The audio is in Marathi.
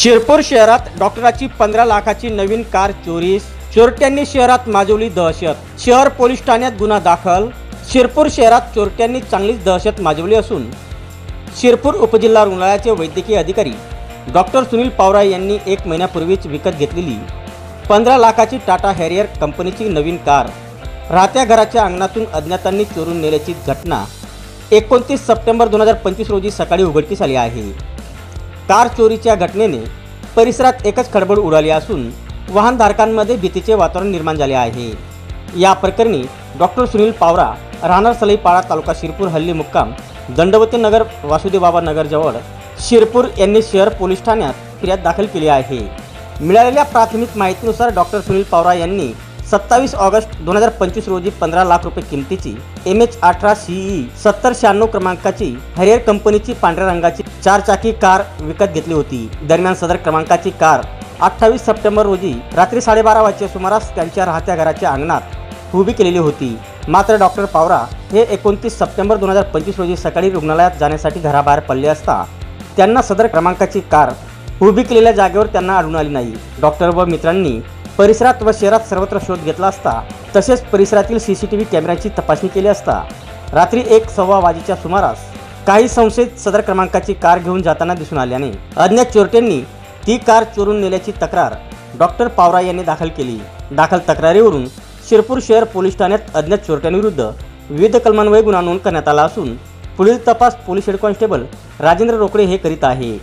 शिरपूर शहरात डॉक्टराची 15 लाखाची नवीन कार चोरीस, चोरट्यांनी शहरात माजवली दहशत। शहर पोलीस ठाण्यात गुन्हा दाखल। शिरपूर शहरात चोरट्यांनी चांगलीच दहशत माजवली असून शिरपूर उपजिल्हा रुग्णालयाचे वैद्यकीय अधिकारी डॉक्टर सुनील पावरा यांनी 1 महिन्यापूर्वीच विकत घेतलेली 15 लाखाची टाटा हॅरियर कंपनीची नवीन कार राहत्या घराच्या अंगणातून अज्ञातांनी चोरून नेल्याची घटना 29 सप्टेंबर 2025 रोजी सकाळी उघडकीस आली आहे। कार चोरीच्या घटनेने परिसरात एकच खळबळ उडाली असून वाहनधारकांमध्ये भीतीचे वातावरण निर्माण झाले आहे। या प्रकरणी डॉक्टर सुनील पावरा राहणार सलईपाडा तालुका शिरपूर हल्ली मुक्काम दंडवती नगर वासुदेवबाबा नगर जवळ शिरपूर यांनी शहर पोलीस ठाण्यात फिर्याद दाखल केली आहे। मिळालेल्या प्राथमिक माहितीनुसार डॉक्टर सुनील पावरा यांनी 27 ऑगस्ट 2025 रोजी 15 लाख रुपये किमतीची MH18 CE 7096 क्रमांकाची हॅरियर कंपनीची पांढऱ्या रंगाची 4 चाकी कार विकत घेतली होती। दरम्यान सदर क्रमांकाची कार 28 सप्टेंबर रोजी रात्री 12:30 वाजच्या सुमारास त्यांच्या राहत्या घराच्या अंगणात उभी केलेली होती। मात्र डॉक्टर पावरा हे 29 सप्टेंबर 2025 रोजी सकाळी रुग्णालयात जाण्यासाठी घराबाहेर पडले असता त्यांना सदर क्रमांकाची कार उभी केलेल्या जागेवर त्यांना आढळून आली नाही। डॉक्टर व मित्रांनी परिसरात व शहरात सर्वत्र शोध घेतला असता तसेच परिसरातील CCTV कॅमेऱ्याची तपासणी केली असता रात्री 1:15 वाजेच्या सुमारास काही संशयित सदर क्रमांकाची कार घेऊन जाताना दिसून आल्याने अज्ञात चोरट्यांनी ती कार चोरून नेल्याची तक्रार डॉक्टर पावरा यांनी दाखल केली। दाखल तक्रारीवरून शिरपूर शहर पोलीस ठाण्यात अज्ञात चोरट्यांविरुद्ध विविध कलमान्वये गुन्हा नोंद करण्यात आला असून पुढील तपास police head constable Rajendra Rokade हे करीत आहे।